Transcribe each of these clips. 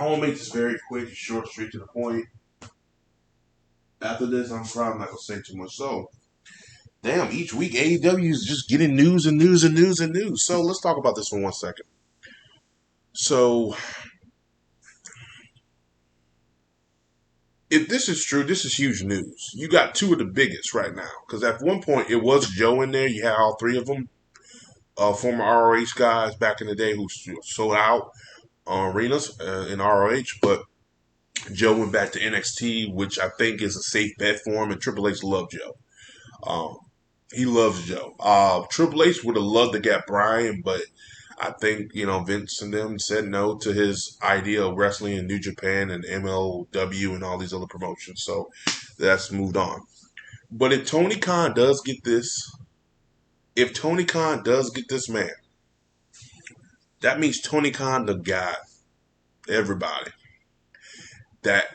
I want to make this very quick, short, straight to the point. After this, I'm probably not going to say too much. So, damn, each week AEW is just getting news and news and news and news. So, let's talk about this for 1 second. So, if this is true, this is huge news. You got two of the biggest right now. Because at one point, it was Joe in there. You had all three of them. Former ROH guys back in the day who sold out arenas in ROH. But Joe went back to NXT, which I think is a safe bet for him. And Triple H loved Joe. Um, he loves Joe. Triple H would have loved to get Bryan, but I think, Vince and them said no to his idea of wrestling in New Japan and MLW and all these other promotions. So that's moved on. But if Tony Khan does get this man, that means Tony Khan done got everybody. That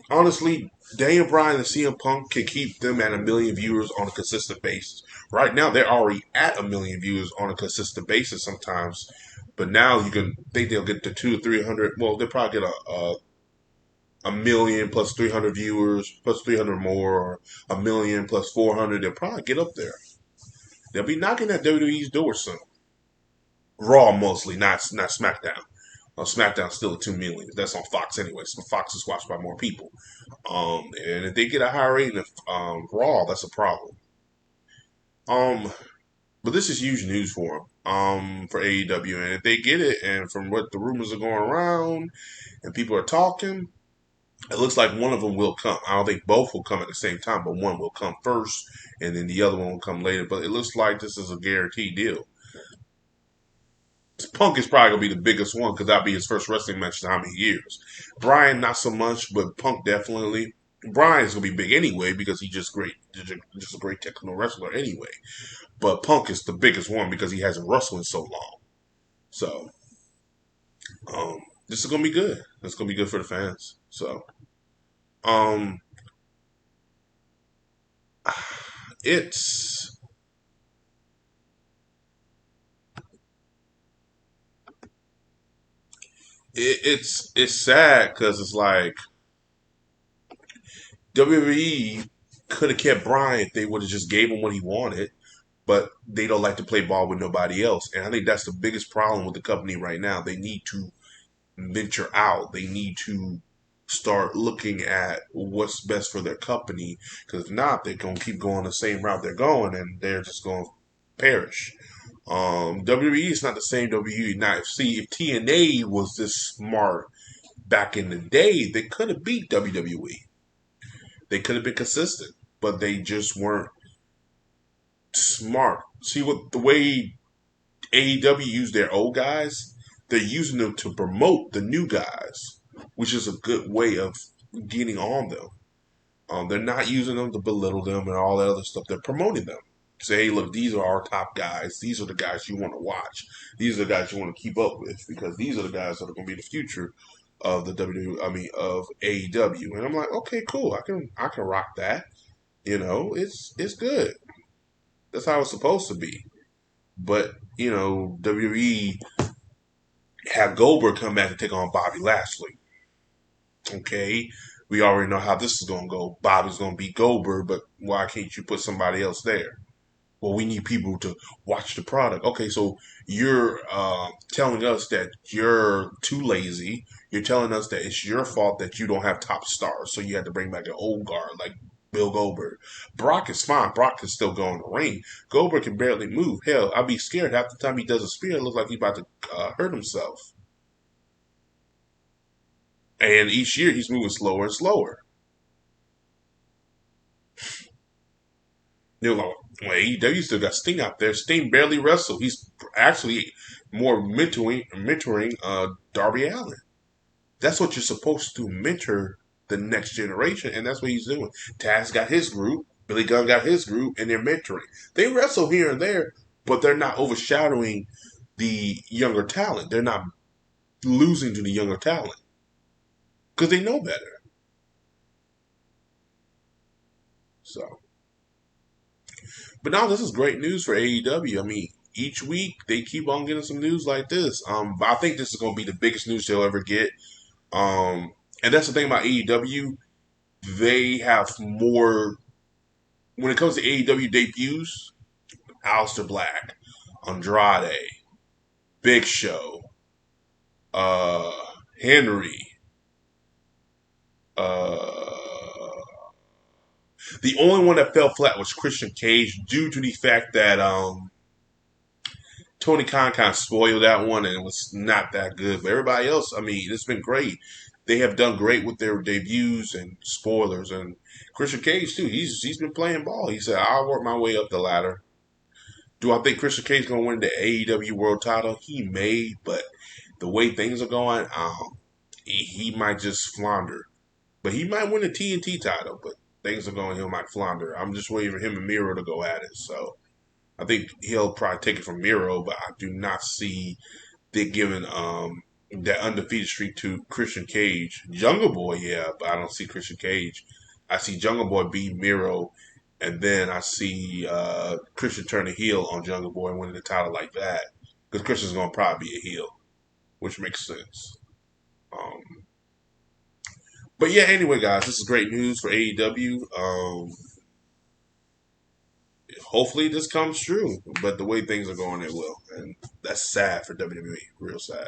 honestly, Daniel Bryan and CM Punk can keep them at 1 million viewers on a consistent basis. Right now, they're already at 1 million viewers on a consistent basis sometimes. But now you can think they'll get to 200, 300. Well, they'll probably get a million plus 300 viewers plus 300 more, or 1 million plus 400. They'll probably get up there. They'll be knocking at WWE's door soon. Raw mostly, not SmackDown. SmackDown's still at 2 million. That's on Fox anyway. So Fox is watched by more people. And if they get a higher rating of Raw, that's a problem. But this is huge news for them, for AEW. And if they get it, and from what the rumors are going around, and people are talking, it looks like one of them will come. I don't think both will come at the same time, but one will come first, and then the other one will come later. But it looks like this is a guaranteed deal. Punk is probably gonna be the biggest one because that'll be his first wrestling match in how many years. Bryan not so much, but Punk definitely. Bryan's gonna be big anyway because he's just great, just a great technical wrestler anyway. But Punk is the biggest one because he hasn't wrestled in so long. So this is gonna be good. It's gonna be good for the fans. So um, it's it's sad because it's like WWE could have kept Bryan if they would have just gave him what he wanted, but they don't like to play ball with nobody else. And I think that's the biggest problem with the company right now. They need to venture out. They need to start looking at what's best for their company, because if not, they're going to keep going the same route they're going, and they're just going to perish. WWE is not the same WWE now. See, if TNA was this smart back in the day, they could have beat WWE. They could have been consistent, but they just weren't smart. See what the way AEW used their old guys, they're using them to promote the new guys, which is a good way of getting on them. They're not using them to belittle them and all that other stuff. They're promoting them. Say, hey, look, these are our top guys. These are the guys you want to watch. These are the guys you want to keep up with because these are the guys that are going to be the future of the of AEW. And I'm like, okay, cool. I can rock that. It's good. That's how it's supposed to be. But WWE have Goldberg come back and take on Bobby Lashley. Okay, we already know how this is going to go. Bobby's going to beat Goldberg, but why can't you put somebody else there? Well, we need people to watch the product. Okay, so you're telling us that you're too lazy. You're telling us that it's your fault that you don't have top stars, so you have to bring back an old guard like Bill Goldberg. Brock is fine. Brock can still go in the ring. Goldberg can barely move. Hell, I'd be scared half the time he does a spear. It looks like he's about to hurt himself. And each year he's moving slower and slower. Like, well, AEW still got Sting out there. Sting barely wrestled. He's actually more mentoring Darby Allin. That's what you're supposed to mentor the next generation, and that's what he's doing. Taz got his group, Billy Gunn got his group, and they're mentoring. They wrestle here and there, but they're not overshadowing the younger talent. They're not losing to the younger talent because they know better. So, but now this is great news for AEW. I mean, each week they keep on getting some news like this. I think this is going to be the biggest news they'll ever get. And that's the thing about AEW. They have more when it comes to AEW debuts. Aleister Black, Andrade, Big Show, uh, Henry. Uh, the only one that fell flat was Christian Cage due to the fact that Tony Khan kind of spoiled that one and it was not that good. But everybody else, I mean, it's been great. They have done great with their debuts and spoilers. And Christian Cage too. He's been playing ball. He said, "I'll work my way up the ladder." Do I think Christian Cage is going to win the AEW World Title? He may, but the way things are going, he might just flounder. But he might win the TNT title. But things are going, he might flounder. I'm just waiting for him and Miro to go at it. So I think he'll probably take it from Miro, but I do not see they giving that undefeated streak to Christian Cage. Jungle Boy, yeah, but I don't see Christian Cage. I see Jungle Boy beat Miro, and then I see Christian turn a heel on Jungle Boy and winning the title like that. Because Christian's going to probably be a heel, which makes sense. Um, but yeah, anyway, guys, this is great news for AEW. Hopefully this comes true, but the way things are going, it will, and that's sad for WWE. Real sad.